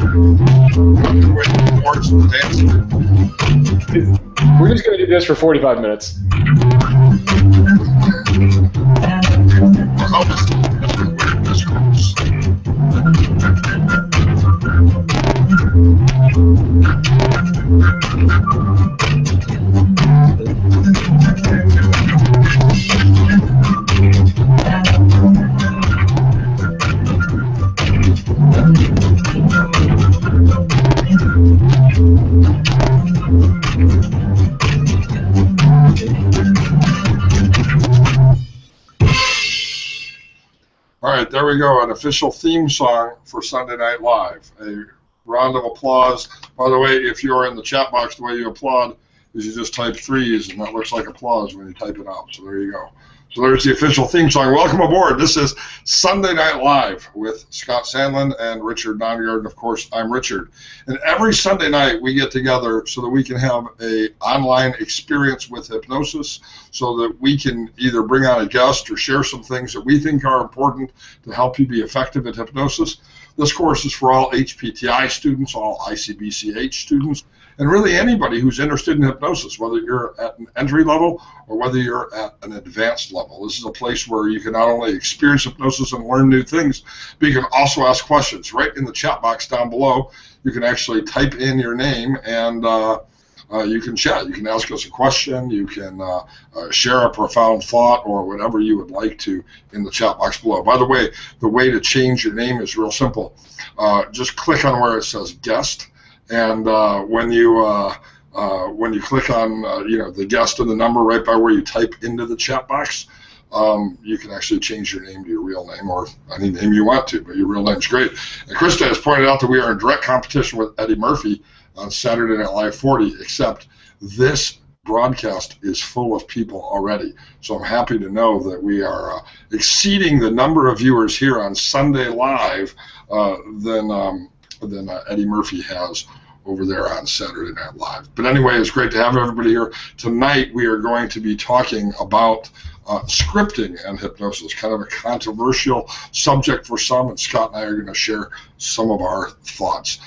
We're just going to do this for 45 minutes. All right, there we go, an official theme song for Sunday Night Live. A round of applause. By the way, if you're in the chat box, the way you applaud is you just type threes, and that looks like applause when you type it out. So there you go. So there's the official theme song. Welcome aboard. This is Sunday Night Live with Scott Sandlin and Richard Nongard. And of course, I'm Richard. And every Sunday night we get together so that we can have an online experience with hypnosis, so that we can either bring on a guest or share some things that we think are important to help you be effective at hypnosis. This course is for all HPTI students, all ICBCH students, and really anybody who's interested in hypnosis, whether you're at an entry level or whether you're at an advanced level. This is a place where you can not only experience hypnosis and learn new things, but you can also ask questions. Right in the chat box down below, you can actually type in your name and you can chat. You can ask us a question. You can share a profound thought or whatever you would like to in the chat box below. By the way to change your name is real simple. Just click on where it says guest, and when you click on the guest and the number right by where you type into the chat box, you can actually change your name to your real name or any name you want to, but your real name's great. And Krista has pointed out that we are in direct competition with Eddie Murphy on Saturday Night Live 40, except this broadcast is full of people already. So I'm happy to know that we are exceeding the number of viewers here on Sunday Live than Eddie Murphy has over there on Saturday Night Live. But anyway, it's great to have everybody here. Tonight we are going to be talking about scripting and hypnosis, kind of a controversial subject for some, and Scott and I are going to share some of our thoughts.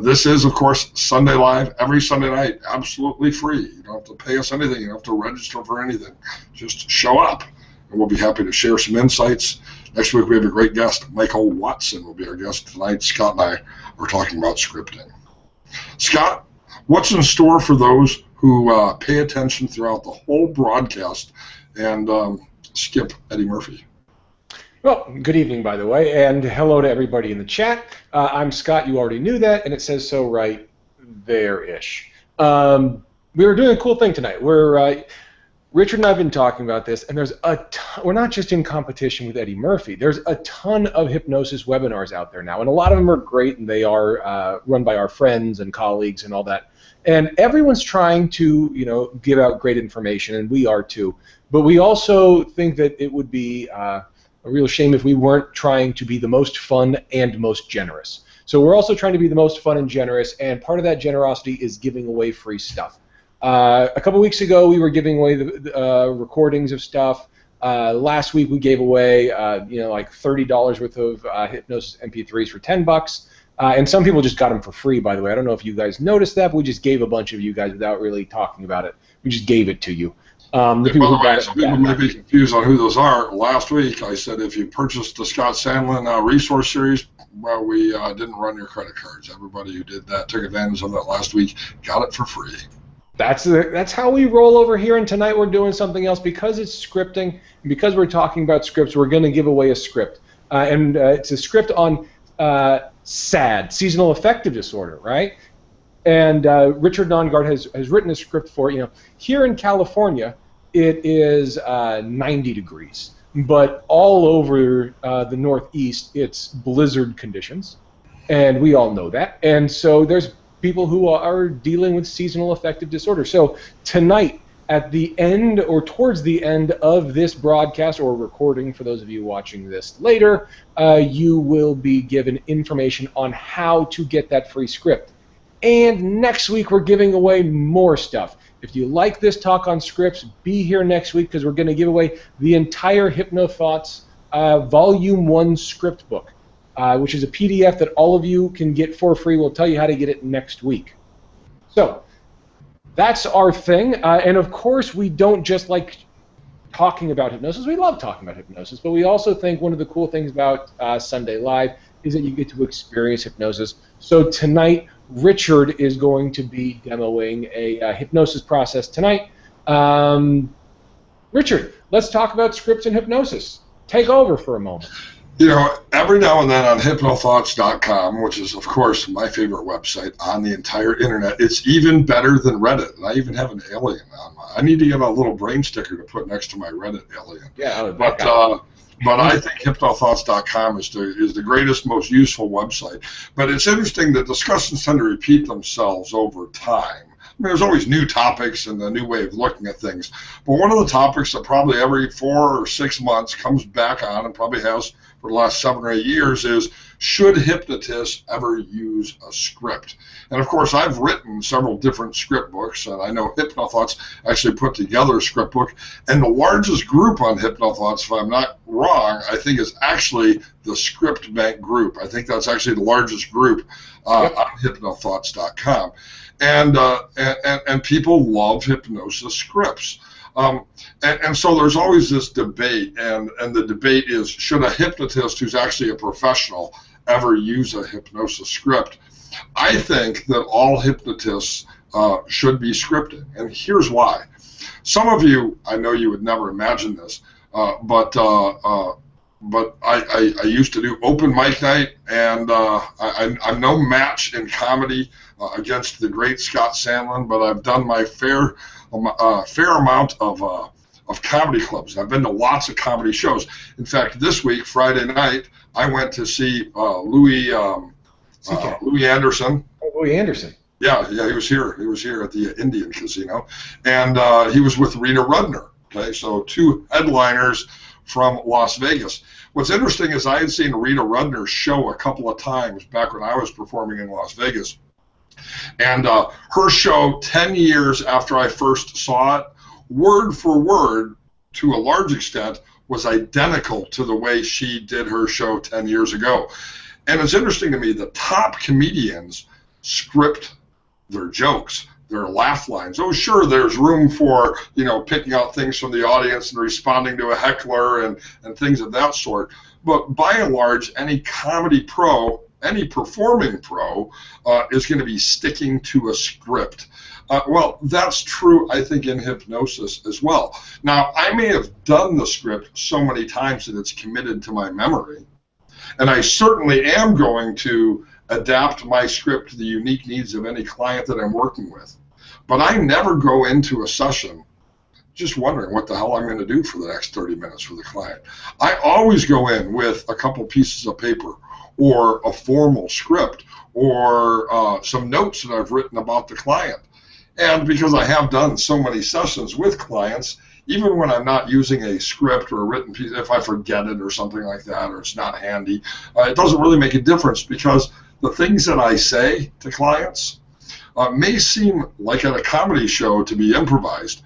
This is, of course, Sunday Live, every Sunday night, absolutely free. You don't have to pay us anything. You don't have to register for anything. Just show up, and we'll be happy to share some insights. Next week we have a great guest. Michael Watson will be our guest tonight. Scott and I are talking about scripting. Scott, what's in store for those who pay attention throughout the whole broadcast and skip Eddie Murphy? Well, good evening, by the way, and hello to everybody in the chat. I'm Scott. You already knew that, and it says so right there-ish. We were doing a cool thing tonight. Richard and I have been talking about this, and there's a ton, we're not just in competition with Eddie Murphy. There's a ton of hypnosis webinars out there now, and a lot of them are great, and they are run by our friends and colleagues and all that. And everyone's trying to, give out great information, and we are too. But we also think that it would be a real shame if we weren't trying to be the most fun and most generous. So we're also trying to be the most fun and generous, and part of that generosity is giving away free stuff. A couple weeks ago, we were giving away the recordings of stuff. Last week, we gave away, like $30 worth of hypnosis MP3s for $10. And some people just got them for free, by the way. I don't know if you guys noticed that, but we just gave a bunch of you guys without really talking about it. We just gave it to you. The people who got it, people may be confused on who those are. Last week, I said if you purchased the Scott Sandlin resource series, well, we didn't run your credit cards. Everybody who did that, took advantage of that last week, got it for free. That's how we roll over here, and tonight we're doing something else. Because it's scripting, and because we're talking about scripts, we're going to give away a script. And it's a script on SAD, seasonal affective disorder, right? And Richard Nongard has written a script for it. Here in California, it is 90 degrees. But all over the Northeast, it's blizzard conditions. And we all know that. And so there's people who are dealing with seasonal affective disorder. So tonight, at the end or towards the end of this broadcast or recording, for those of you watching this later, you will be given information on how to get that free script. And next week, we're giving away more stuff. If you like this talk on scripts, be here next week because we're going to give away the entire HypnoThoughts Volume 1 script book. which is a PDF that all of you can get for free. We'll tell you how to get it next week. So that's our thing. And of course, we don't just like talking about hypnosis. We love talking about hypnosis, but we also think one of the cool things about Sunday Live is that you get to experience hypnosis. So tonight, Richard is going to be demoing a hypnosis process tonight. Richard, let's talk about scripts and hypnosis. Take over for a moment. You know, every now and then on hypnothoughts.com, which is, of course, my favorite website on the entire internet, it's even better than Reddit. And I even have an alien on mine. I need to get a little brain sticker to put next to my Reddit alien. Yeah, but I think hypnothoughts.com is the greatest, most useful website. But it's interesting that discussions tend to repeat themselves over time. I mean, there's always new topics and a new way of looking at things. But one of the topics that probably every 4 or 6 months comes back on, and probably has for the last 7 or 8 years, is should hypnotists ever use a script? And of course, I've written several different script books, and I know HypnoThoughts actually put together a script book. And the largest group on HypnoThoughts, if I'm not wrong, I think is actually the Script Bank group. I think that's actually the largest group on hypnothoughts.com. And people love hypnosis scripts. And so there's always this debate, and the debate is, should a hypnotist who's actually a professional ever use a hypnosis script? I think that all hypnotists should be scripted, and here's why. Some of you, I know you would never imagine this, but I used to do open mic night, and I'm no match in comedy against the great Scott Sandlin, but I've done my fair amount of comedy clubs. I've been to lots of comedy shows. In fact, this week, Friday night, I went to see Louis Anderson. Oh, Louis Anderson. Yeah, he was here. He was here at the Indian Casino, and he was with Rita Rudner. Okay, so 2 headliners from Las Vegas. What's interesting is I had seen Rita Rudner's show a couple of times back when I was performing in Las Vegas. And her show, 10 years after I first saw it, word for word, to a large extent, was identical to the way she did her show 10 years ago. And it's interesting to me, the top comedians script their jokes, their laugh lines. Oh, sure, there's room for, picking out things from the audience and responding to a heckler and things of that sort. But by and large, any comedy pro, any performing pro, is going to be sticking to a script. Well, that's true, I think, in hypnosis as well. Now, I may have done the script so many times that it's committed to my memory, and I certainly am going to adapt my script to the unique needs of any client that I'm working with. But I never go into a session just wondering what the hell I'm going to do for the next 30 minutes for the client. I always go in with a couple pieces of paper or a formal script or some notes that I've written about the client. And because I have done so many sessions with clients, even when I'm not using a script or a written piece, if I forget it or something like that, or it's not handy, it doesn't really make a difference, because the things that I say to clients may seem like at a comedy show to be improvised,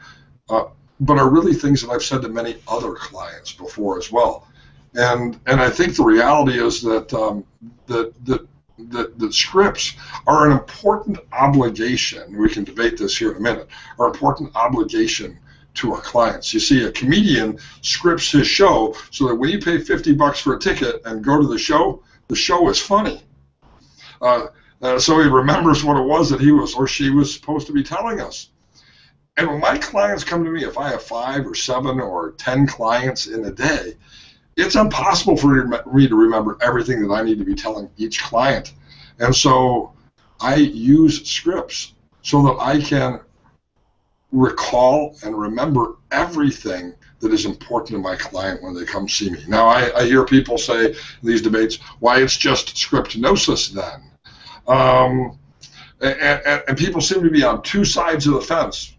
but are really things that I've said to many other clients before as well. And I think the reality is that the scripts are an important obligation. We can debate this here in a minute. Are important obligation to our clients. You see, a comedian scripts his show so that when you pay $50 for a ticket and go to the show is funny. So he remembers what it was that he was or she was supposed to be telling us. And when my clients come to me, if I have 5 or 7 or 10 clients in a day, it's impossible for me to remember everything that I need to be telling each client. And so I use scripts so that I can recall and remember everything that is important to my client when they come see me. Now, I hear people say in these debates, why, it's just scriptnosis then. And people seem to be on 2 sides of the fence.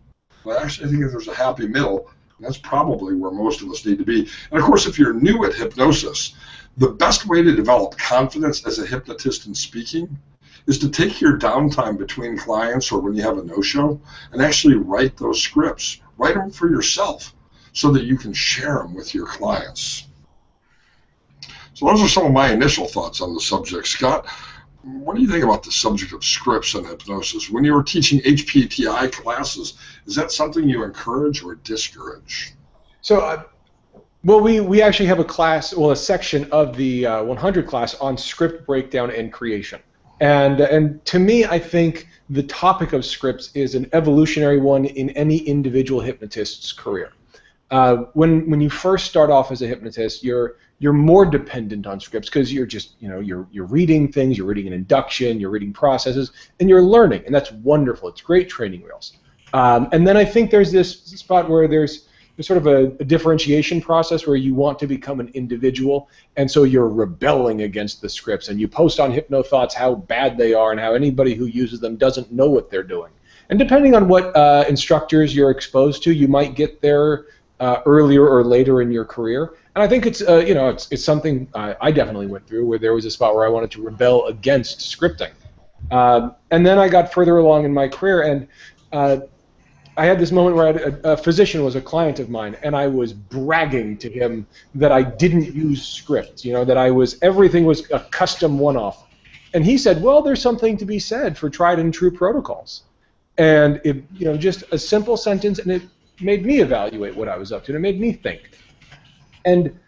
But actually, I think if there's a happy middle, that's probably where most of us need to be. And of course, if you're new at hypnosis, the best way to develop confidence as a hypnotist in speaking is to take your downtime between clients or when you have a no-show and actually write those scripts. Write them for yourself so that you can share them with your clients. So those are some of my initial thoughts on the subject. Scott, what do you think about the subject of scripts and hypnosis? When you were teaching HPTI classes, is that something you encourage or discourage? So, well, we actually have a class, well, a section of the 100 class on script breakdown and creation. And to me, I think the topic of scripts is an evolutionary one in any individual hypnotist's career. When you first start off as a hypnotist, you're more dependent on scripts because you're just, you're reading things, you're reading an induction, you're reading processes, and you're learning, and that's wonderful. It's great training wheels. And then I think there's this spot where there's sort of a differentiation process where you want to become an individual, and so you're rebelling against the scripts, and you post on HypnoThoughts how bad they are and how anybody who uses them doesn't know what they're doing. And depending on what instructors you're exposed to, you might get there earlier or later in your career. And I think it's it's something I definitely went through, where there was a spot where I wanted to rebel against scripting. And then I got further along in my career, and I had this moment where a physician was a client of mine, and I was bragging to him that I didn't use scripts, that everything was a custom one-off. And he said, well, there's something to be said for tried and true protocols. And it, just a simple sentence, and it made me evaluate what I was up to, and it made me think. And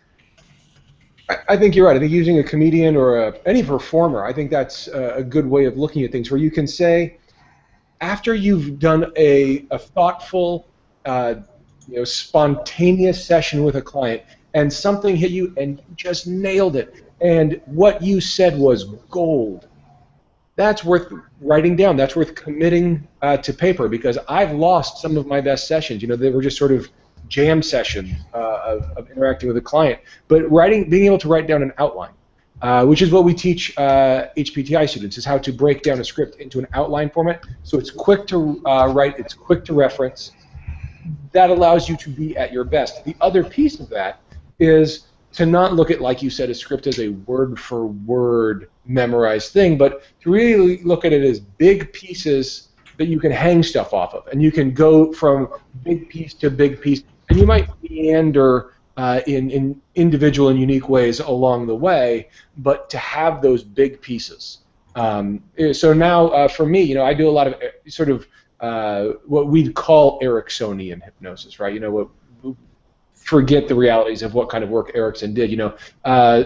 I think you're right. I think using a comedian or any performer, I think that's a good way of looking at things, where you can say, after you've done a thoughtful, spontaneous session with a client, and something hit you and you just nailed it, and what you said was gold, that's worth writing down. That's worth committing to paper, because I've lost some of my best sessions. They were just sort of jam sessions of interacting with a client. But being able to write down an outline, which is what we teach HPTI students, is how to break down a script into an outline format. So it's quick to write, it's quick to reference. That allows you to be at your best. The other piece of that is to not look at, like you said, a script as a word-for-word memorized thing, but to really look at it as big pieces that you can hang stuff off of. And you can go from big piece to big piece, and you might meander in individual and unique ways along the way, but to have those big pieces. So now, for me, I do a lot of sort of what we'd call Ericksonian hypnosis, right? Forget the realities of what kind of work Erickson did.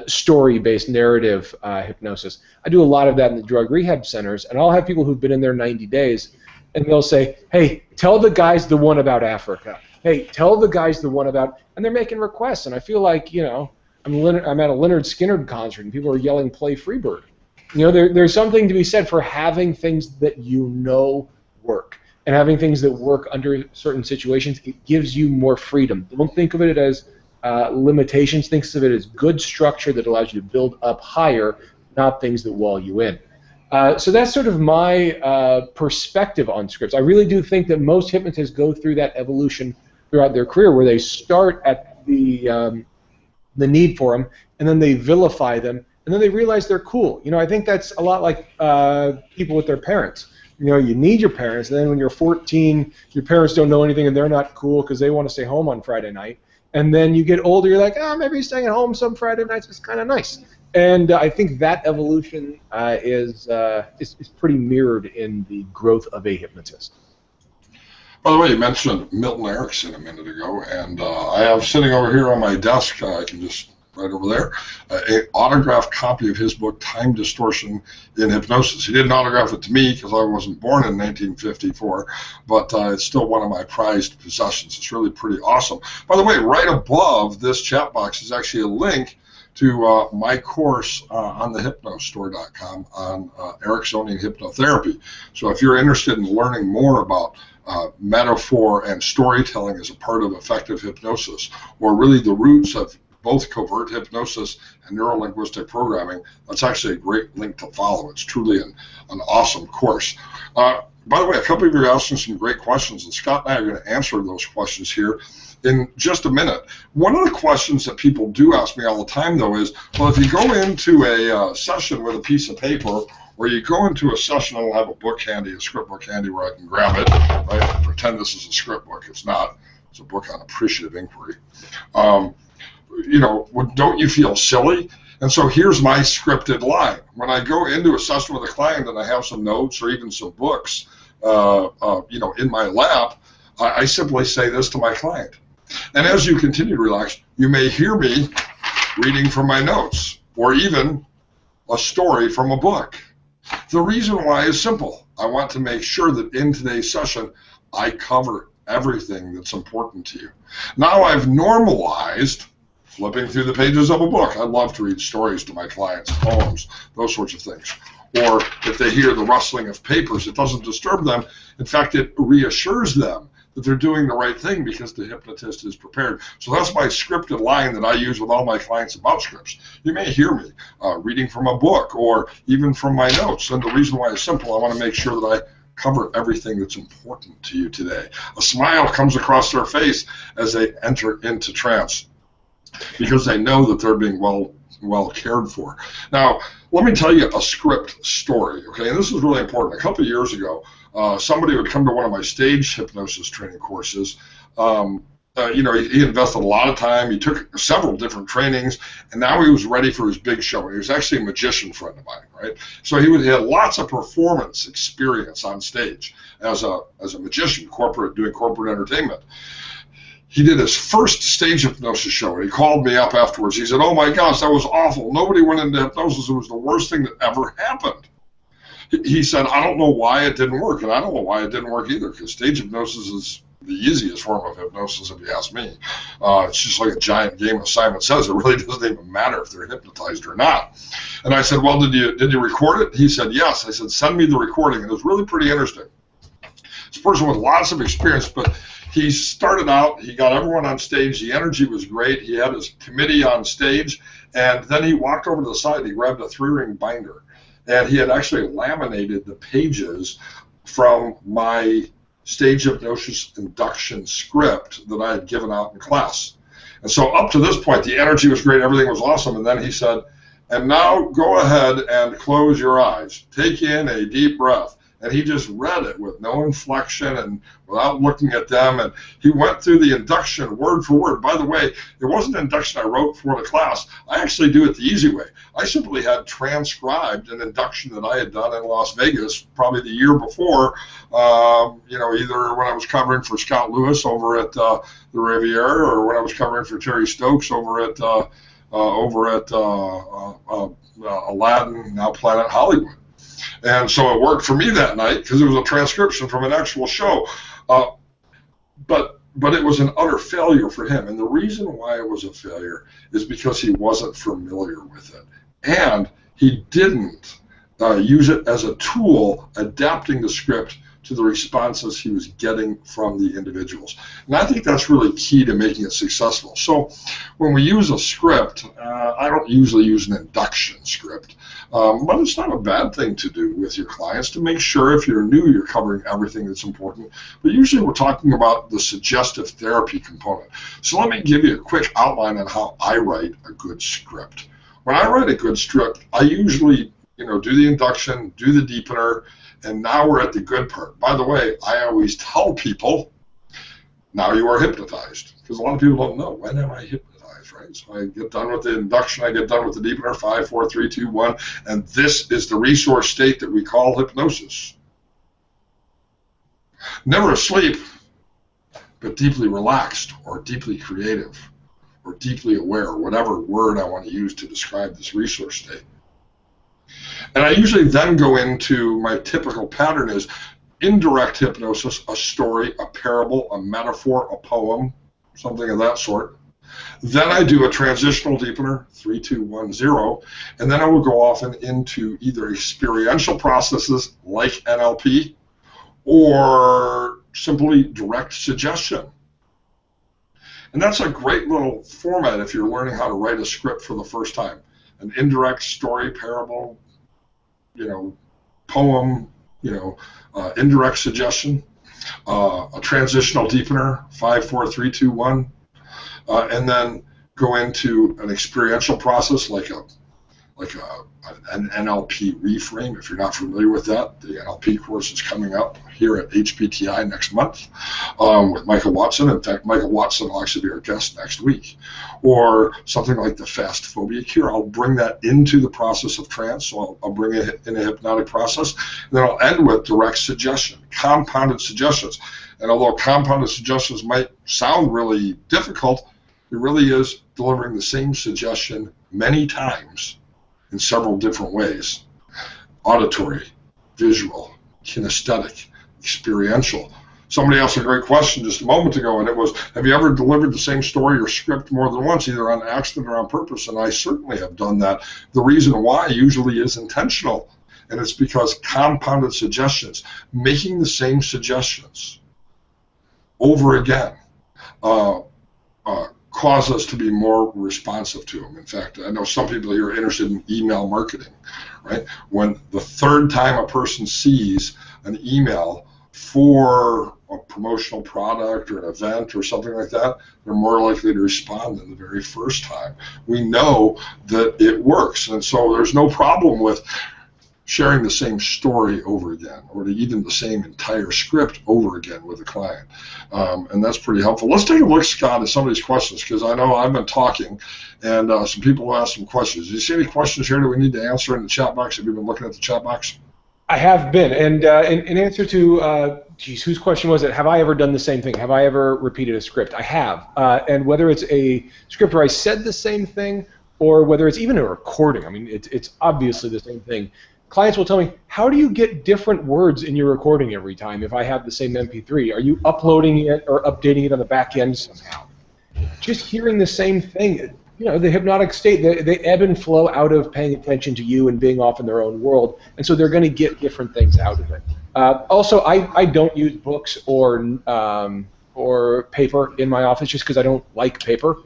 Story-based narrative hypnosis. I do a lot of that in the drug rehab centers, and I'll have people who've been in there 90 days, and they'll say, "Hey, tell the guys the one about Africa. Hey, tell the guys the one about," and they're making requests, and I feel like, I'm at a Leonard Skinner concert, and people are yelling, "Play Freebird." There's something to be said for having things that work, and having things that work under certain situations. It gives you more freedom. Don't think of it as limitations. Think of it as good structure that allows you to build up higher, not things that wall you in. So that's sort of my perspective on scripts. I really do think that most hypnotists go through that evolution throughout their career, where they start at the need for them, and then they vilify them, and then they realize they're cool. I think that's a lot like people with their parents. You need your parents, and then when you're 14, your parents don't know anything, and they're not cool because they want to stay home on Friday night. And then you get older, you're like, maybe staying at home some Friday nights is kind of nice. And I think that evolution is pretty mirrored in the growth of a hypnotist. By the way, you mentioned Milton Erickson a minute ago, and I have sitting over here on my desk, I can just right over there, an autographed copy of his book, Time Distortion in Hypnosis. He didn't autograph it to me because I wasn't born in 1954, but it's still one of my prized possessions. It's really pretty awesome. By the way, right above this chat box is actually a link to my course on the hypnostore.com on Ericksonian hypnotherapy. So if you're interested in learning more about metaphor and storytelling as a part of effective hypnosis, or really the roots of both covert hypnosis and neuro-linguistic programming, that's actually a great link to follow. It's truly an awesome course. By the way, a couple of you are asking some great questions, and Scott and I are going to answer those questions here in just a minute. One of the questions that people do ask me all the time, though, is, well, if you go into a session with a piece of paper, or you go into a session, and I'll have a book handy, a script book handy, where I can grab it, right, and pretend this is a script book. It's not. It's a book on appreciative inquiry. Don't you feel silly And so here's my scripted line. When I go into a session with a client and I have some notes or even some books, in my lap, I simply say this to my client. And as you continue to relax, you may hear me reading from my notes or even a story from a book. The reason why is simple. I want to make sure that in today's session, I cover everything that's important to you. Now I've normalized flipping through the pages of a book. I love to read stories to my clients, poems, those sorts of things. Or if they hear the rustling of papers, it doesn't disturb them. In fact, it reassures them that they're doing the right thing because the hypnotist is prepared. So that's my scripted line that I use with all my clients about scripts. You may hear me reading from a book or even from my notes. And the reason why is simple. I want to make sure that I cover everything that's important to you today. A smile comes across their face as they enter into trance because they know that they're being well cared for. Now, let me tell you a script story, okay? And this is really important. A couple of years ago, somebody would come to one of my stage hypnosis training courses. He invested a lot of time. He took several different trainings, and now he was ready for his big show. He was actually a magician friend of mine, right? So he had lots of performance experience on stage as a magician, doing corporate entertainment. He did his first stage hypnosis show, and he called me up afterwards. He said, "Oh my gosh, that was awful. Nobody went into hypnosis. It was the worst thing that ever happened." He said, "I don't know why it didn't work," and I don't know why it didn't work either, because stage hypnosis is the easiest form of hypnosis, if you ask me. It's just like a giant game of Simon Says. It really doesn't even matter if they're hypnotized or not. And I said, "Well, did you record it?" He said, "Yes." I said, "Send me the recording." And it was really pretty interesting. This person with lots of experience, but he started out, he got everyone on stage, the energy was great, he had his committee on stage, and then he walked over to the side, he grabbed a 3-ring binder, and he had actually laminated the pages from my stage hypnosis induction script that I had given out in class. And so up to this point, the energy was great, everything was awesome, and then he said, "And now go ahead and close your eyes. Take in a deep breath." And he just read it with no inflection and without looking at them. And he went through the induction word for word. By the way, it wasn't an induction I wrote for the class. I actually do it the easy way. I simply had transcribed an induction that I had done in Las Vegas probably the year before, either when I was covering for Scott Lewis over at the Riviera or when I was covering for Terry Stokes over at Aladdin, now Planet Hollywood. And so it worked for me that night because it was a transcription from an actual show. But it was an utter failure for him. And the reason why it was a failure is because he wasn't familiar with it. And he didn't use it as a tool adapting the script to the responses he was getting from the individuals. And I think that's really key to making it successful. So when we use a script, I don't usually use an induction script, but it's not a bad thing to do with your clients to make sure if you're new, you're covering everything that's important. But usually we're talking about the suggestive therapy component. So let me give you a quick outline on how I write a good script. When I write a good script, I usually do the induction, do the deepener, and now we're at the good part. By the way, I always tell people, now you are hypnotized, because a lot of people don't know, when am I hypnotized, right? So I get done with the induction, I get done with the deepener, 5, 4, 3, 2, 1, and this is the resource state that we call hypnosis. Never asleep, but deeply relaxed, or deeply creative, or deeply aware, whatever word I want to use to describe this resource state. And I usually then go into my typical pattern is indirect hypnosis, a story, a parable, a metaphor, a poem, something of that sort. Then I do a transitional deepener, 3, 2, 1, 0, and then I will go off and into either experiential processes like NLP or simply direct suggestion. And that's a great little format if you're learning how to write a script for the first time. An indirect story, parable, poem, indirect suggestion, a transitional deepener, 5, 4, 3, 2, 1, and then go into an experiential process like like an NLP reframe. If you're not familiar with that, the NLP course is coming up here at HPTI next month with Michael Watson. In fact, Michael Watson will actually be our guest next week. Or something like the fast phobia cure. I'll bring that into the process of trance, so I'll bring it in a hypnotic process. And then I'll end with direct suggestion, compounded suggestions. And although compounded suggestions might sound really difficult, it really is delivering the same suggestion many times in several different ways: auditory, visual, kinesthetic, experiential. Somebody asked a great question just a moment ago, and it was, have you ever delivered the same story or script more than once, either on accident or on purpose? And I certainly have done that. The reason why usually is intentional, and it's because compounded suggestions, making the same suggestions over again, cause us to be more responsive to them. In fact, I know some people here are interested in email marketing, right? When the third time a person sees an email for a promotional product or an event or something like that, they're more likely to respond than the very first time. We know that it works, and so there's no problem with sharing the same story over again, or even the same entire script over again with a client. And that's pretty helpful. Let's take a look, Scott, at some of these questions, because I know I've been talking, and some people will ask some questions. Do you see any questions here that we need to answer in the chat box? Have you been looking at the chat box? I have been, and in answer to, whose question was it? Have I ever done the same thing? Have I ever repeated a script? I have, and whether it's a script where I said the same thing, or whether it's even a recording, I mean, it's obviously the same thing. Clients will tell me, how do you get different words in your recording every time if I have the same MP3? Are you uploading it or updating it on the back end somehow? Just hearing the same thing, you know, the hypnotic state, they ebb and flow out of paying attention to you and being off in their own world, and so they're going to get different things out of it. Also, I don't use books or paper in my office just because I don't like paper.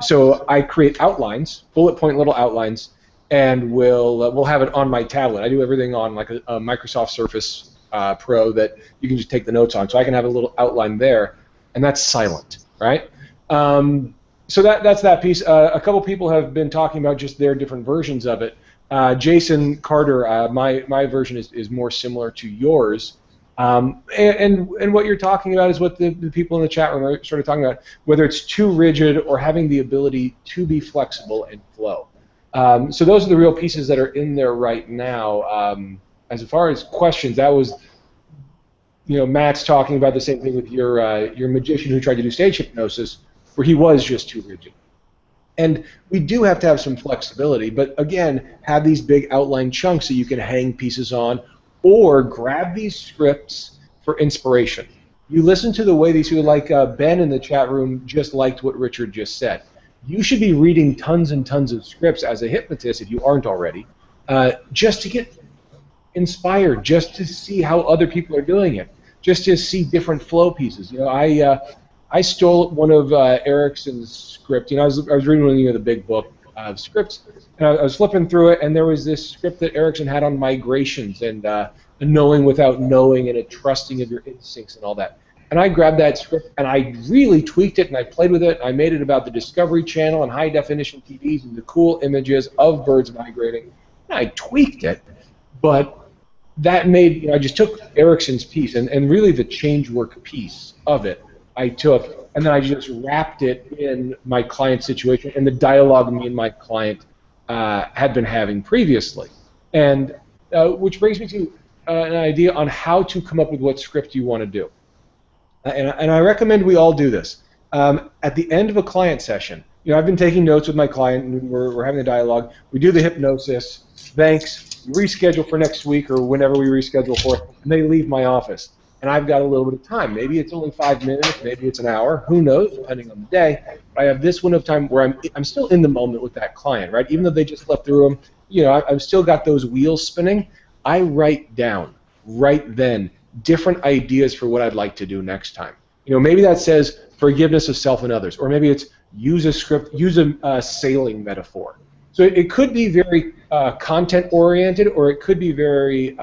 So I create outlines, bullet point little outlines, and we'll have it on my tablet. I do everything on like a Microsoft Surface Pro that you can just take the notes on, so I can have a little outline there, and that's silent, right? So that's that piece. A couple people have been talking about just their different versions of it. Jason Carter, my version is more similar to yours, and what you're talking about is what the people in the chat room are sort of talking about, whether it's too rigid or having the ability to be flexible and flow. So those are the real pieces that are in there right now. As far as questions, that was, you know, Matt's talking about the same thing with your magician who tried to do stage hypnosis, where he was just too rigid. And we do have to have some flexibility, but again, have these big outline chunks that you can hang pieces on, or grab these scripts for inspiration. You listen to the way these people, like Ben in the chat room, just liked what Richard just said. You should be reading tons and tons of scripts as a hypnotist, if you aren't already, just to get inspired, just to see how other people are doing it, just to see different flow pieces. You know, I stole one of Erickson's script. You know, I was reading one of the big book of scripts, and I was flipping through it, and there was this script that Erickson had on migrations and knowing without knowing and a trusting of your instincts and all that. And I grabbed that script, and I really tweaked it, and I played with it, and I made it about the Discovery Channel and high-definition TVs and the cool images of birds migrating. And I tweaked it, but that made, you know, I just took Erickson's piece, and really the change work piece of it I took, and then I just wrapped it in my client situation and the dialogue me and my client had been having previously. And which brings me to an idea on how to come up with what script you want to do. And I recommend we all do this. At the end of a client session, you know, I've been taking notes with my client, and we're having a dialogue. We do the hypnosis. Thanks. We reschedule for next week or whenever we reschedule for it, and they leave my office. And I've got a little bit of time. Maybe it's only 5 minutes, maybe it's an hour. Who knows, depending on the day. But I have this window of time where I'm still in the moment with that client, right? Even though they just left the room, you know, I've still got those wheels spinning. I write down right then different ideas for what I'd like to do next time. You know, maybe that says forgiveness of self and others, or maybe it's use a script, use a sailing metaphor. So it could be very content-oriented, or it could be very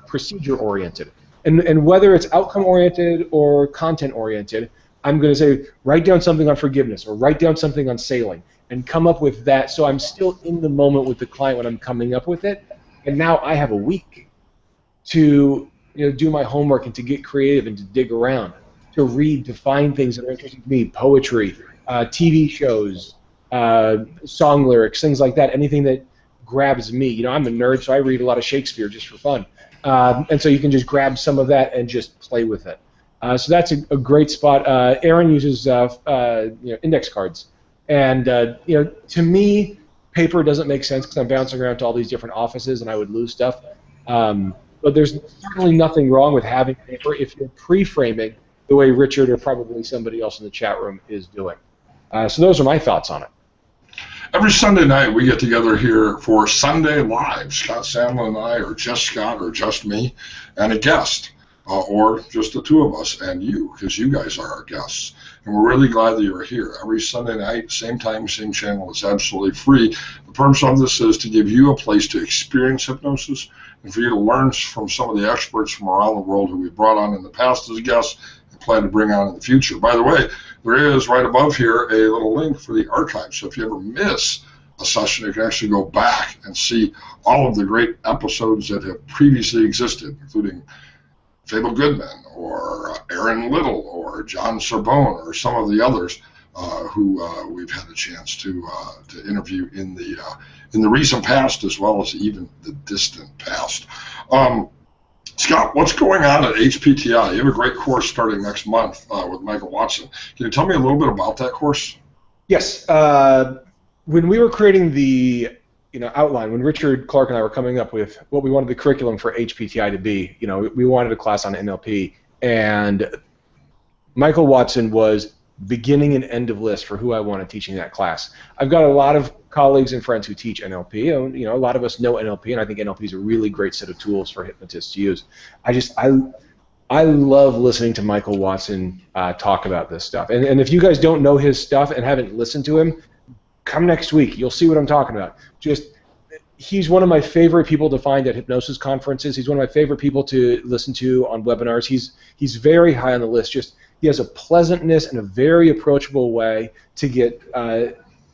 procedure-oriented. And whether it's outcome-oriented or content-oriented, I'm going to say, write down something on forgiveness or write down something on sailing and come up with that. So I'm still in the moment with the client when I'm coming up with it. And now I have a week to do my homework and to get creative and to dig around, to read, to find things that are interesting to me, poetry, TV shows, song lyrics, things like that, anything that grabs me. I'm a nerd, so I read a lot of Shakespeare just for fun. And so you can just grab some of that and just play with it. So that's a great spot. Aaron uses index cards. And to me, paper doesn't make sense because I'm bouncing around to all these different offices and I would lose stuff. But there's certainly nothing wrong with having paper if you're pre-framing the way Richard or probably somebody else in the chat room is doing. So those are my thoughts on it. Every Sunday night we get together here for Sunday Live. Scott Sandlin and I, or just Scott, or just me, and a guest, or just the two of us and you, because you guys are our guests. And we're really glad that you're here. Every Sunday night, same time, same channel. It's absolutely free. The purpose of this is to give you a place to experience hypnosis and for you to learn from some of the experts from around the world who we've brought on in the past as guests and plan to bring on in the future. By the way, there is right above here a little link for the archive. So if you ever miss a session, you can actually go back and see all of the great episodes that have previously existed, including Fable Goodman or Aaron Little or John Sorbonne or some of the others who we've had a chance to interview in the recent past as well as even the distant past. Scott, what's going on at HPTI? You have a great course starting next month with Michael Watson. Can you tell me a little bit about that course? Yes. When we were creating the outline, when Richard Clark and I were coming up with what we wanted the curriculum for HPTI to be, we wanted a class on NLP, and Michael Watson was beginning and end of list for who I wanted teaching that class. I've got a lot of colleagues and friends who teach NLP, and a lot of us know NLP, and I think NLP is a really great set of tools for hypnotists to use. I love listening to Michael Watson talk about this stuff, and if you guys don't know his stuff and haven't listened to him, come next week. You'll see what I'm talking about. He's one of my favorite people to find at hypnosis conferences. He's one of my favorite people to listen to on webinars. He's very high on the list. He has a pleasantness and a very approachable way to get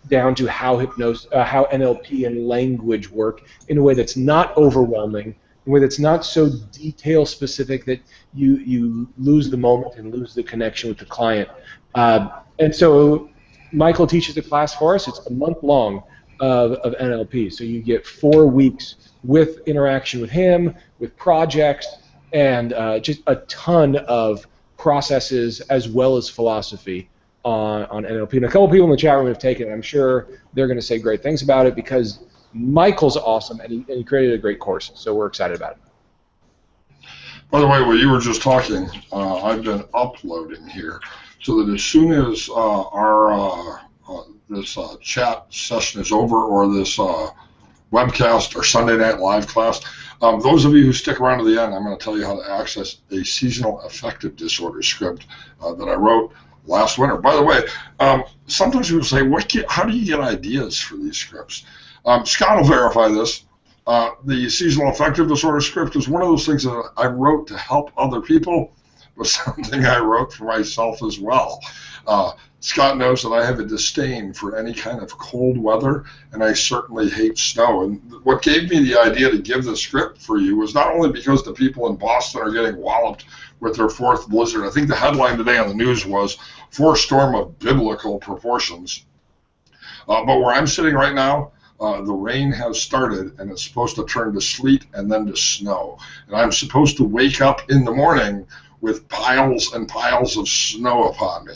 down to how NLP and language work in a way that's not overwhelming, in a way that's not so detail specific that you lose the moment and lose the connection with the client. And so Michael teaches a class for us. It's a month long of NLP. So you get 4 weeks with interaction with him, with projects, and just a ton of processes as well as philosophy on NLP. And a couple people in the chat room have taken it. I'm sure they're going to say great things about it because Michael's awesome and he created a great course. So we're excited about it. By the way, while you were just talking, I've been uploading here so that as soon as our this chat session is over, or this webcast or Sunday Night Live class, those of you who stick around to the end, I'm going to tell you how to access a seasonal affective disorder script that I wrote last winter. By the way, sometimes people say, how do you get ideas for these scripts? Scott will verify this. The seasonal affective disorder script is one of those things that I wrote to help other people, but something I wrote for myself as well. Scott knows that I have a disdain for any kind of cold weather, and I certainly hate snow. And what gave me the idea to give the script for you was not only because the people in Boston are getting walloped with their 4th blizzard. I think the headline today on the news was 4th storm of biblical proportions. But where I'm sitting right now, the rain has started, and it's supposed to turn to sleet and then to snow. And I'm supposed to wake up in the morning with piles and piles of snow upon me.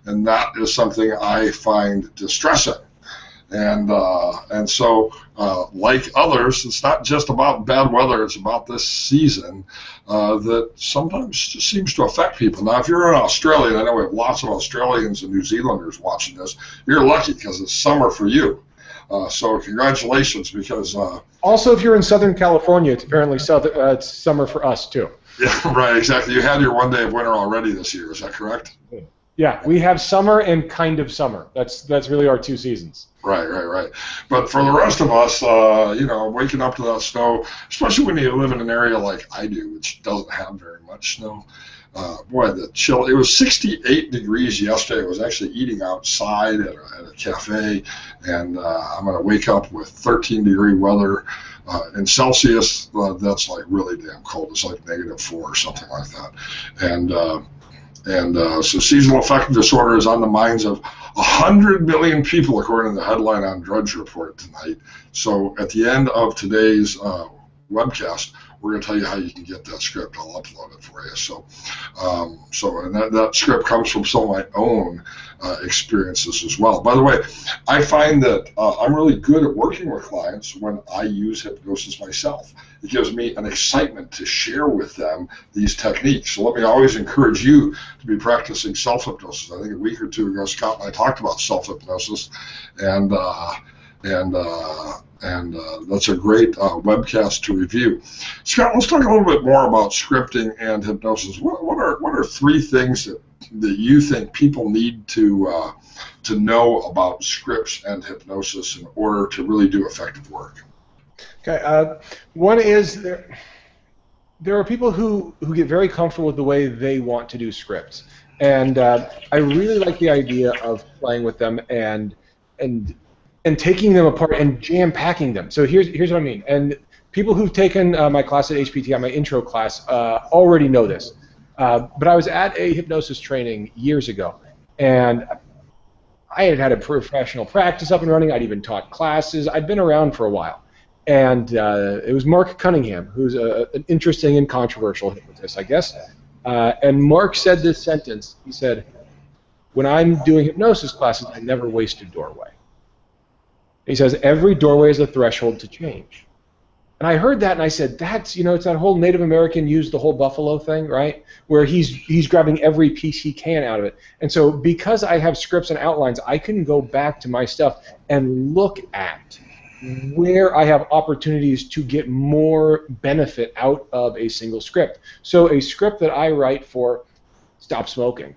And that is something I find distressing. And so, like others, it's not just about bad weather, it's about this season that sometimes just seems to affect people. Now, if you're in Australia, and I know we have lots of Australians and New Zealanders watching this, you're lucky because it's summer for you. So congratulations, because... also, if you're in Southern California, it's apparently it's summer for us, too. Yeah, right, exactly. You had your 1 day of winter already this year, is that correct? Yeah, we have summer and kind of summer. That's really our two seasons. Right. But for the rest of us, waking up to that snow, especially when you live in an area like I do, which doesn't have very much snow. Boy, the chill. It was 68 degrees yesterday. I was actually eating outside at a cafe, and I'm going to wake up with 13-degree weather. In Celsius, that's like really damn cold. It's like -4 or something like that. So seasonal affective disorder is on the minds of 100 million people, according to the headline on Drudge Report tonight. So at the end of today's webcast, we're going to tell you how you can get that script. I'll upload it for you. And that script comes from some of my own experiences as well. By the way, I find that I'm really good at working with clients when I use hypnosis myself. It gives me an excitement to share with them these techniques. So let me always encourage you to be practicing self-hypnosis. I think a week or two ago, Scott and I talked about self-hypnosis, and that's a great webcast to review. Scott, let's talk a little bit more about scripting and hypnosis. What are three things that you think people need to know about scripts and hypnosis in order to really do effective work? Okay. One is there are people who get very comfortable with the way they want to do scripts, and I really like the idea of playing with them and taking them apart and jam-packing them. So here's what I mean. And people who've taken my class at HPTI, my intro class, already know this. But I was at a hypnosis training years ago, and I had a professional practice up and running. I'd even taught classes. I'd been around for a while. And it was Mark Cunningham, who's an interesting and controversial hypnotist, I guess. And Mark said this sentence. He said, "When I'm doing hypnosis classes, I never waste a doorway." He says, every doorway is a threshold to change. And I heard that and I said, that's, it's that whole Native American use the whole buffalo thing, right? Where he's grabbing every piece he can out of it. And so because I have scripts and outlines, I can go back to my stuff and look at where I have opportunities to get more benefit out of a single script. So a script that I write for stop smoking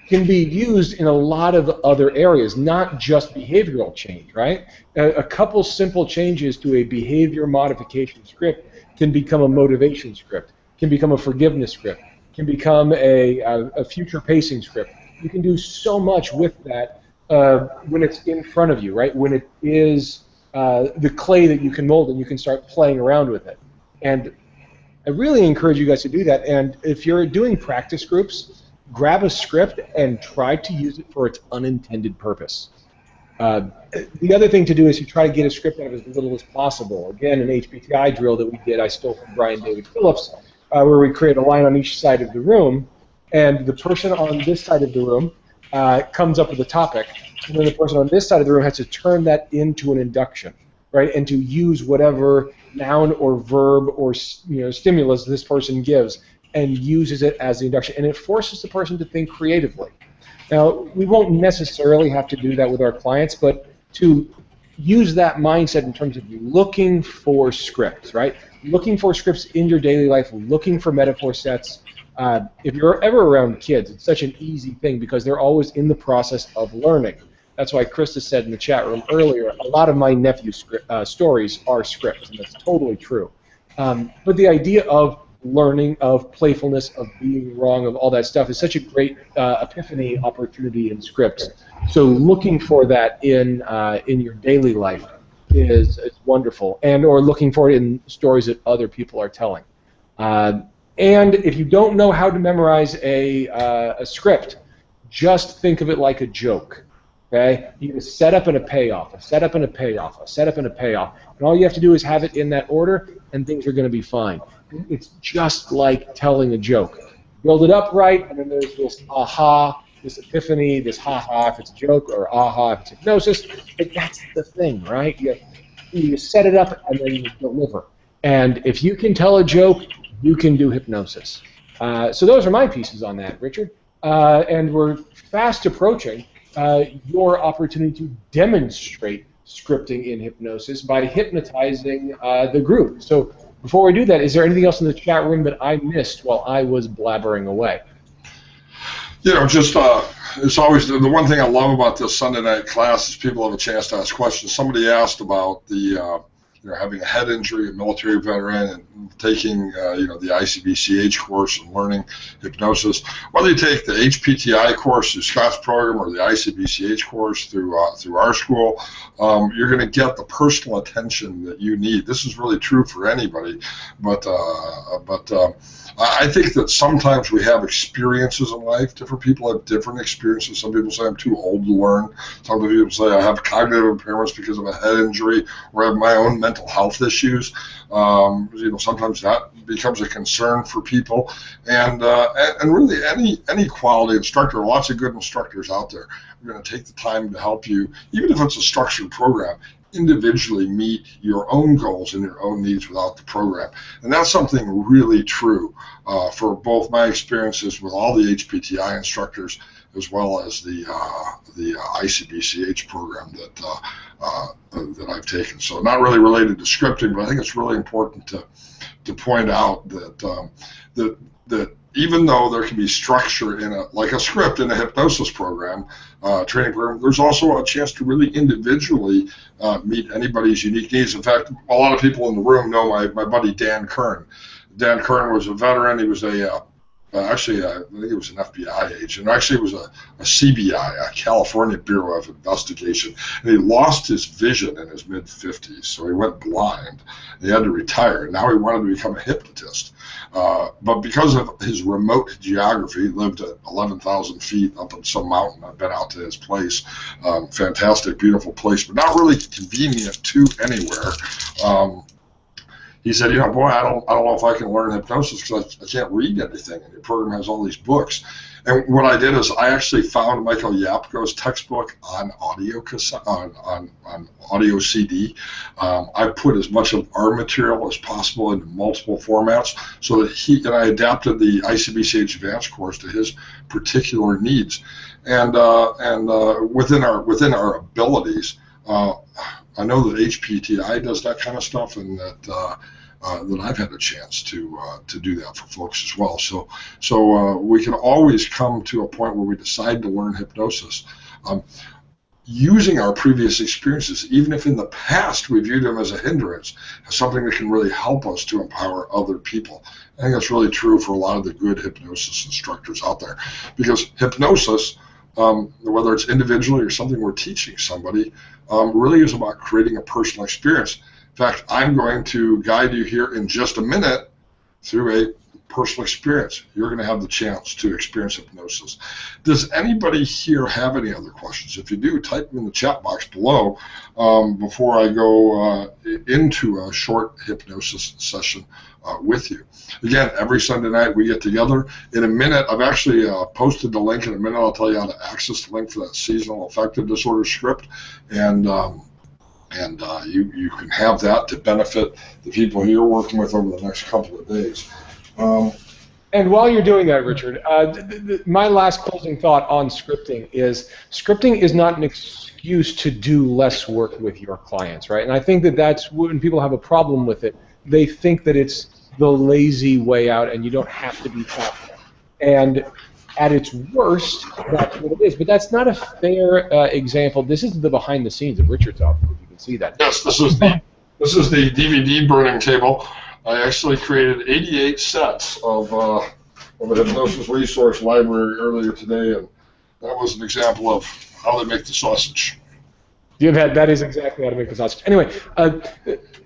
can be used in a lot of other areas, not just behavioral change, right? A couple simple changes to a behavior modification script can become a motivation script, can become a forgiveness script, can become a future pacing script. You can do so much with that when it's in front of you, right? When it is the clay that you can mold and you can start playing around with it. And I really encourage you guys to do that. And if you're doing practice groups, grab a script and try to use it for its unintended purpose. The other thing to do is you try to get a script out of as little as possible. Again, an HPTI drill that we did, I stole from Brian David Phillips, where we create a line on each side of the room, and the person on this side of the room comes up with a topic, and then the person on this side of the room has to turn that into an induction, right, and to use whatever noun or verb or stimulus this person gives and uses it as the induction, and it forces the person to think creatively. Now, we won't necessarily have to do that with our clients, but to use that mindset in terms of looking for scripts, right? Looking for scripts in your daily life, looking for metaphor sets. If you're ever around kids, it's such an easy thing because they're always in the process of learning. That's why Krista said in the chat room earlier, a lot of my nephew's stories are scripts, and that's totally true. But the idea of learning, of playfulness, of being wrong, of all that stuff is such a great epiphany opportunity in scripts. So looking for that in your daily life is wonderful, and or looking for it in stories that other people are telling. And if you don't know how to memorize a script, just think of it like a joke. Okay? You can set up and a payoff, a setup and a payoff, a setup and a payoff, and all you have to do is have it in that order, and things are going to be fine. It's just like telling a joke. Build it up right, and then there's this aha, this epiphany, this ha-ha if it's a joke, or aha if it's hypnosis. But that's the thing, right? You set it up, and then you deliver. And if you can tell a joke, you can do hypnosis. So those are my pieces on that, Richard. And we're fast approaching your opportunity to demonstrate scripting in hypnosis by hypnotizing the group. So before we do that, is there anything else in the chat room that I missed while I was blabbering away? Just it's always the one thing I love about this Sunday night class is people have a chance to ask questions. Somebody asked about the having a head injury, a military veteran, and taking the ICBCH course and learning hypnosis. Whether you take the HPTI course through Scott's program or the ICBCH course through our school, you're going to get the personal attention that you need. This is really true for anybody, but I think that sometimes we have experiences in life. Different people have different experiences. Some people say I'm too old to learn. Some people say I have cognitive impairments because of a head injury or I have my own mental health issues. Sometimes that becomes a concern for people. And really any quality instructor, lots of good instructors out there are going to take the time to help you, even if it's a structured program, individually meet your own goals and your own needs without the program. And that's something really true for both my experiences with all the HPTI instructors as well as the ICBCH program that I've taken. So not really related to scripting, but I think it's really important to point out that even though there can be structure in like a script in a hypnosis program, training program, there's also a chance to really individually meet anybody's unique needs. In fact, a lot of people in the room know my buddy Dan Kern. Dan Kern was a veteran. He was actually, I think it was an FBI agent. Actually, it was a CBI, a California Bureau of Investigation. And he lost his vision in his mid-50s, so he went blind. He had to retire. And now he wanted to become a hypnotist. But because of his remote geography, he lived at 11,000 feet up on some mountain. I've been out to his place. Fantastic, beautiful place, but not really convenient to anywhere. He said, boy, I don't know if I can learn hypnosis because I can't read anything, and your program has all these books. And what I did is I actually found Michael Yapko's textbook on audio cassette, on audio CD. I put as much of our material as possible into multiple formats so that I adapted the ICBCH Advanced course to his particular needs. And within our abilities, I know that HPTI does that kind of stuff, and that I've had a chance to do that for folks as well. So we can always come to a point where we decide to learn hypnosis using our previous experiences, even if in the past we viewed them as a hindrance, as something that can really help us to empower other people. I think that's really true for a lot of the good hypnosis instructors out there, because hypnosis, whether it's individually or something we're teaching somebody, really is about creating a personal experience. In fact, I'm going to guide you here in just a minute through a personal experience. You're going to have the chance to experience hypnosis. Does anybody here have any other questions? If you do, type them in the chat box below before I go into a short hypnosis session with you. Again, every Sunday night we get together. In a minute, I've actually posted the link. In a minute, I'll tell you how to access the link for that seasonal affective disorder script, and you can have that to benefit the people you're working with over the next couple of days. And while you're doing that, Richard, my last closing thought on scripting is not an excuse to do less work with your clients, right? And I think that's when people have a problem with it. They think that it's the lazy way out and you don't have to be thoughtful. And at its worst, that's what it is. But that's not a fair example. This is the behind the scenes of Richard's office, if you can see that. Yes, this is the DVD burning table. I actually created 88 sets of a hypnosis resource library earlier today, and that was an example of how they make the sausage. That is exactly how to make the sausage. Anyway,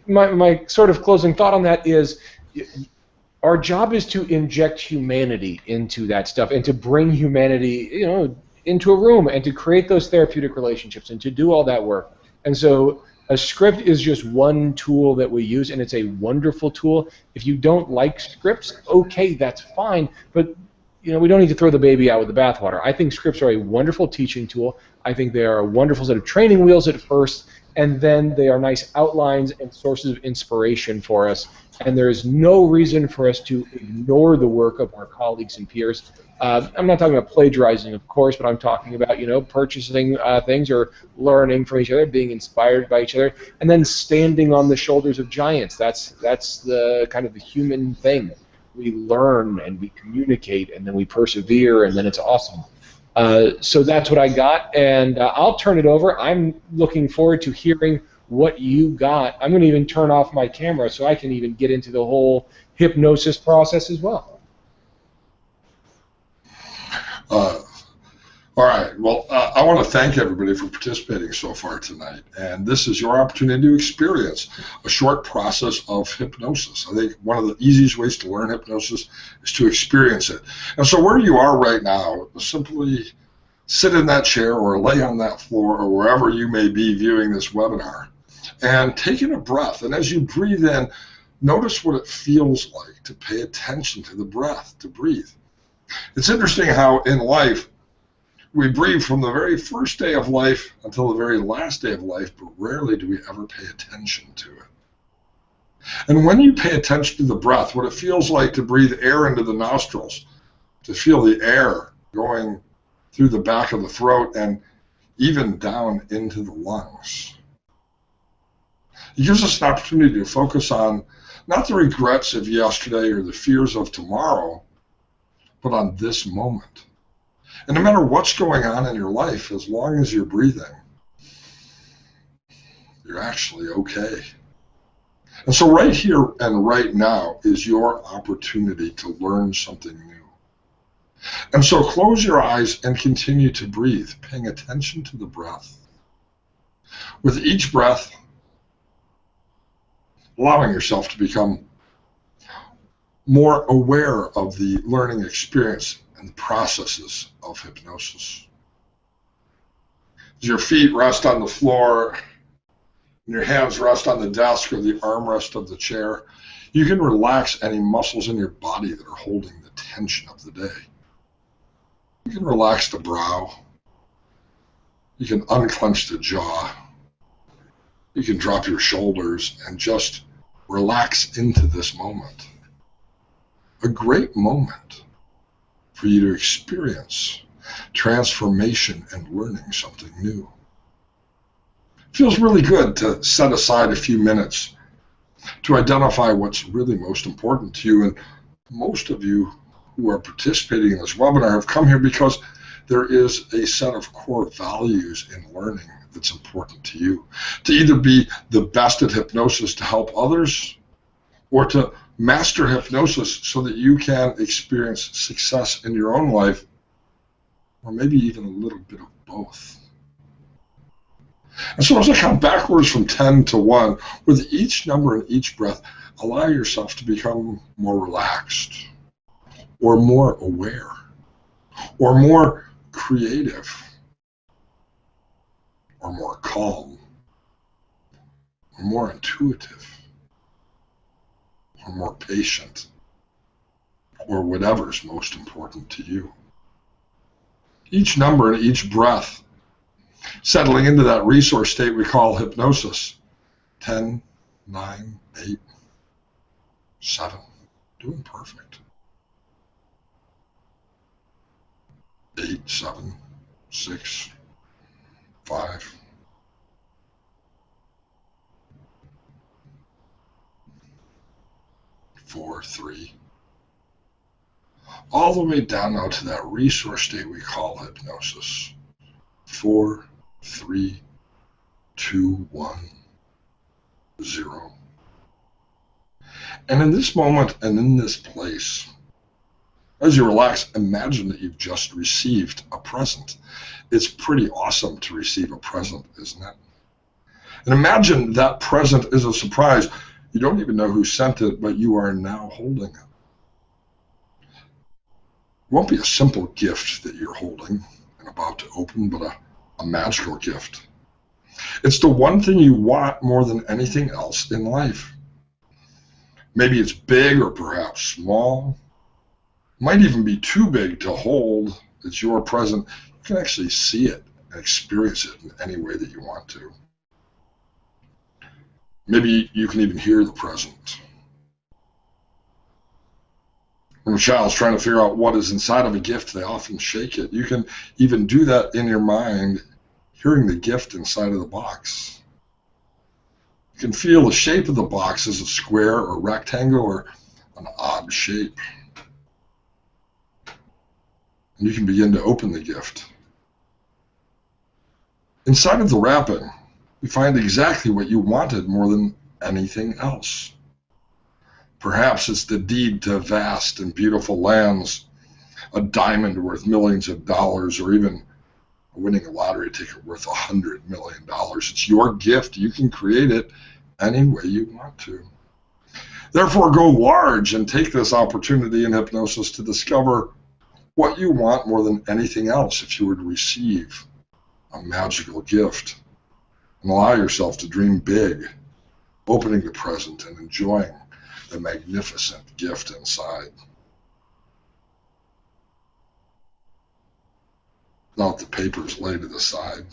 my sort of closing thought on that is our job is to inject humanity into that stuff and to bring humanity, into a room and to create those therapeutic relationships and to do all that work. And so a script is just one tool that we use, and it's a wonderful tool. If you don't like scripts, okay, that's fine, but we don't need to throw the baby out with the bathwater. I think scripts are a wonderful teaching tool. I think they are a wonderful set of training wheels at first, and then they are nice outlines and sources of inspiration for us. And there is no reason for us to ignore the work of our colleagues and peers. I'm not talking about plagiarizing, of course, but I'm talking about, purchasing things or learning from each other, being inspired by each other, and then standing on the shoulders of giants. That's the kind of the human thing. we learn and we communicate and then we persevere and then it's awesome. So that's what I got, and I'll turn it over. I'm looking forward to hearing what you got. I'm going to even turn off my camera so I can even get into the whole hypnosis process as well. All right. Well, I want to thank everybody for participating so far tonight. And this is your opportunity to experience a short process of hypnosis. I think one of the easiest ways to learn hypnosis is to experience it. And so where you are right now, simply sit in that chair or lay on that floor or wherever you may be viewing this webinar and take in a breath. And as you breathe in, notice what it feels like to pay attention to the breath, to breathe. It's interesting how in life, we breathe from the very first day of life until the very last day of life, but rarely do we ever pay attention to it. And when you pay attention to the breath, what it feels like to breathe air into the nostrils, to feel the air going through the back of the throat and even down into the lungs. It gives us an opportunity to focus on not the regrets of yesterday or the fears of tomorrow, but on this moment. And no matter what's going on in your life, as long as you're breathing, you're actually okay. And so right here and right now is your opportunity to learn something new. And so close your eyes and continue to breathe, paying attention to the breath. With each breath, allowing yourself to become more aware of the learning experience and the processes of hypnosis. As your feet rest on the floor and your hands rest on the desk or the armrest of the chair, you can relax any muscles in your body that are holding the tension of the day. You can relax the brow. You can unclench the jaw. You can drop your shoulders and just relax into this moment. A great moment for you to experience transformation and learning something new. It feels really good to set aside a few minutes to identify what's really most important to you. And most of you who are participating in this webinar have come here because there is a set of core values in learning that's important to you. To either be the best at hypnosis to help others, or to master hypnosis so that you can experience success in your own life, or maybe even a little bit of both. And so as I count backwards from 10 to 1, with each number and each breath, allow yourself to become more relaxed, or more aware, or more creative, or more calm, or more intuitive, or more patient, or whatever's most important to you. Each number and each breath settling into that resource state we call hypnosis. 10, 9, 8, 7, doing perfect. 8, 7, 6, 5, 4, 3, all the way down now to that resource state we call hypnosis. 4, 3, 2, 1, 0. And in this moment and in this place, as you relax, imagine that you've just received a present. It's pretty awesome to receive a present, isn't it? And imagine that present is a surprise. You don't even know who sent it, but you are now holding it. It won't be a simple gift that you're holding and about to open, but a magical gift. It's the one thing you want more than anything else in life. Maybe it's big or perhaps small. It might even be too big to hold. It's your present. You can actually see it and experience it in any way that you want to. Maybe you can even hear the present. When a child's trying to figure out what is inside of a gift, they often shake it. You can even do that in your mind, hearing the gift inside of the box. You can feel the shape of the box as a square or rectangle or an odd shape. And you can begin to open the gift. Inside of the wrapping, you find exactly what you wanted more than anything else. Perhaps it's the deed to vast and beautiful lands, a diamond worth millions of dollars, or even winning a lottery ticket worth $100 million. It's your gift. You can create it any way you want to. Therefore, go large and take this opportunity in hypnosis to discover what you want more than anything else if you were to receive a magical gift. And allow yourself to dream big, opening the present and enjoying the magnificent gift inside. Now let the papers lay to the side.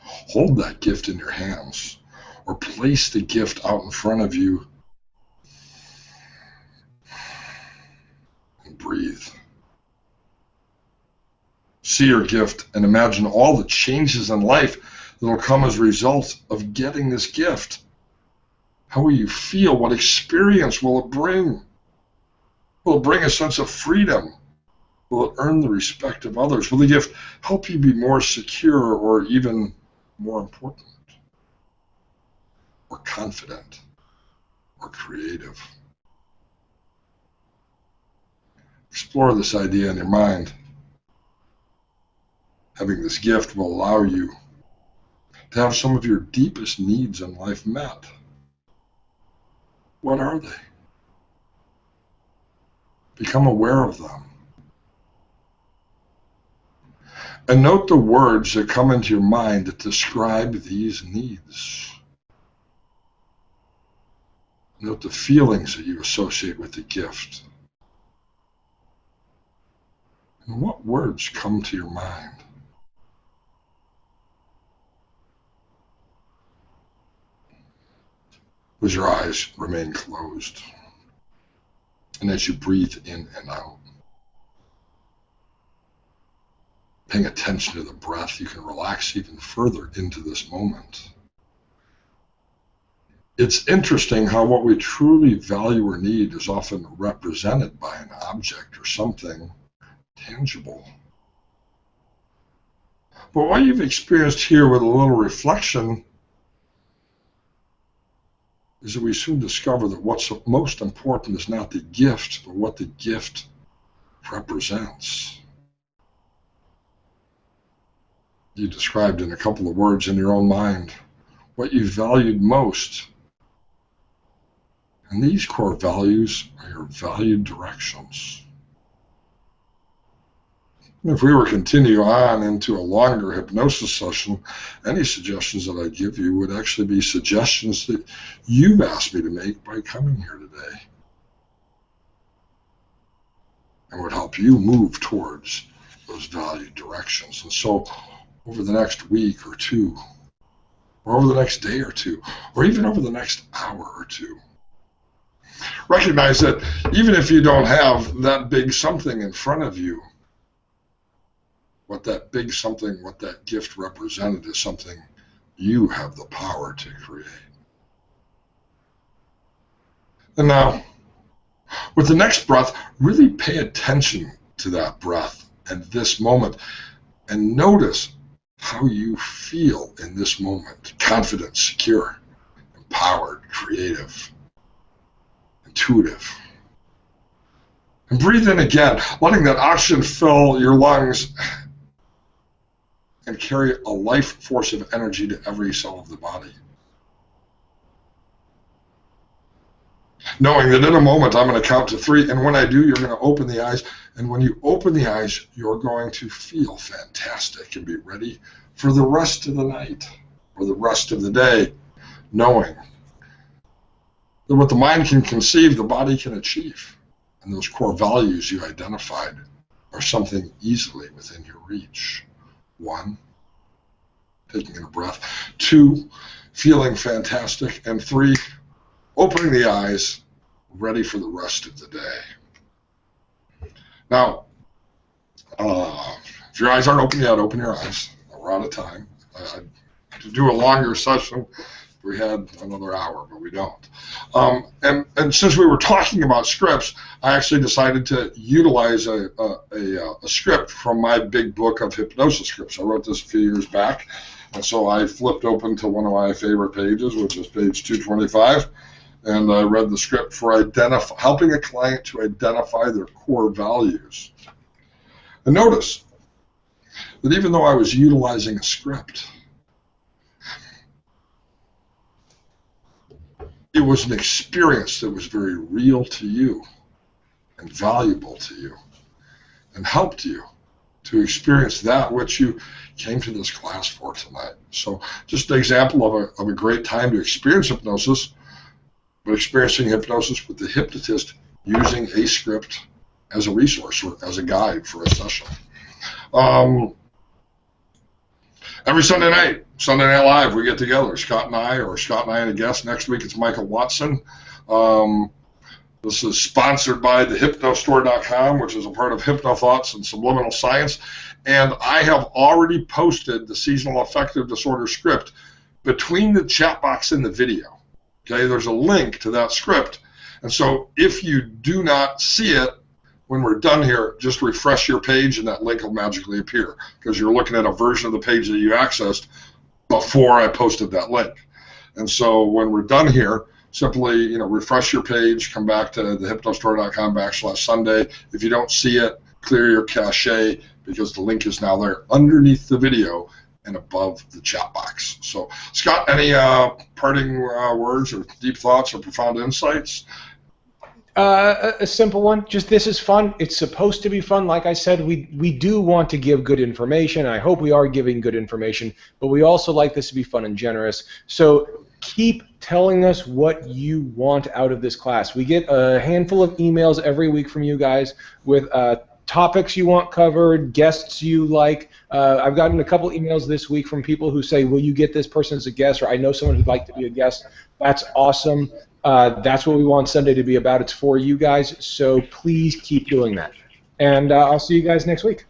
Hold that gift in your hands, or place the gift out in front of you and breathe. See your gift and imagine all the changes in life that will come as a result of getting this gift. How will you feel? What experience will it bring? Will it bring a sense of freedom? Will it earn the respect of others? Will the gift help you be more secure, or even more important, or confident, or creative? Explore this idea in your mind. Having this gift will allow you to have some of your deepest needs in life met. What are they? Become aware of them. And note the words that come into your mind that describe these needs. Note the feelings that you associate with the gift. And what words come to your mind? As your eyes remain closed, and as you breathe in and out, paying attention to the breath, you can relax even further into this moment. It's interesting how what we truly value or need is often represented by an object or something tangible. But what you've experienced here with a little reflection is that we soon discover that what's most important is not the gift, but what the gift represents. You described in a couple of words in your own mind what you valued most. And these core values are your valued directions. If we were to continue on into a longer hypnosis session, any suggestions that I give you would actually be suggestions that you've asked me to make by coming here today, and would help you move towards those valued directions. And so over the next week or two, or over the next day or two, or even over the next hour or two, recognize that even if you don't have that big something in front of you, what that big something, what that gift represented is something you have the power to create. And now, with the next breath, really pay attention to that breath and this moment, and notice how you feel in this moment. Confident, secure, empowered, creative, intuitive. And breathe in again, letting that oxygen fill your lungs and carry a life force of energy to every cell of the body. Knowing that in a moment I'm going to count to 3, and when I do, you're going to open the eyes, and when you open the eyes, you're going to feel fantastic and be ready for the rest of the night or the rest of the day, knowing that what the mind can conceive, the body can achieve, and those core values you identified are something easily within your reach. 1, taking in a breath. 2, feeling fantastic. And 3, opening the eyes, ready for the rest of the day. Now, if your eyes aren't open yet, open your eyes. We're out of time. To do a longer session, We had another hour, but we don't. And since we were talking about scripts, I actually decided to utilize a script from my big book of hypnosis scripts. I wrote this a few years back, and so I flipped open to one of my favorite pages, which is page 225, and I read the script for helping a client to identify their core values. And notice that even though I was utilizing a script, it was an experience that was very real to you and valuable to you and helped you to experience that which you came to this class for tonight. So just an example of a great time to experience hypnosis, but experiencing hypnosis with the hypnotist using a script as a resource or as a guide for a session. Every Sunday Night Live, we get together, Scott and I, or Scott and I and a guest. Next week it's Michael Watson. This is sponsored by the hypnostore.com, which is a part of HypnoThoughts and Subliminal Science. And I have already posted the seasonal affective disorder script between the chat box and the video. Okay, there's a link to that script. And so if you do not see it, when we're done here, just refresh your page and that link will magically appear because you're looking at a version of the page that you accessed before I posted that link. And so when we're done here, simply refresh your page, come back to the hypnostore.com/Sunday. If you don't see it, clear your cache because the link is now there underneath the video and above the chat box. So Scott, any parting words or deep thoughts or profound insights? A simple one. Just this is fun. It's supposed to be fun. Like I said, we do want to give good information. I hope we are giving good information, but we also like this to be fun and generous. So keep telling us what you want out of this class. We get a handful of emails every week from you guys with topics you want covered, guests you like. I've gotten a couple emails this week from people who say, will you get this person as a guest, or I know someone who'd like to be a guest. That's awesome. That's what we want Sunday to be about. It's for you guys, so please keep doing that. And I'll see you guys next week.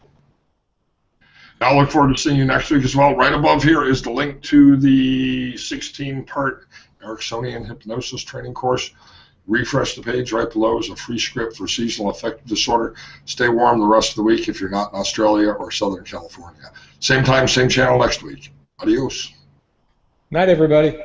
I look forward to seeing you next week as well. Right above here is the link to the 16-part Ericksonian hypnosis training course. Refresh the page. Right below is a free script for seasonal affective disorder. Stay warm the rest of the week if you're not in Australia or Southern California. Same time, same channel next week. Adios. Night, everybody.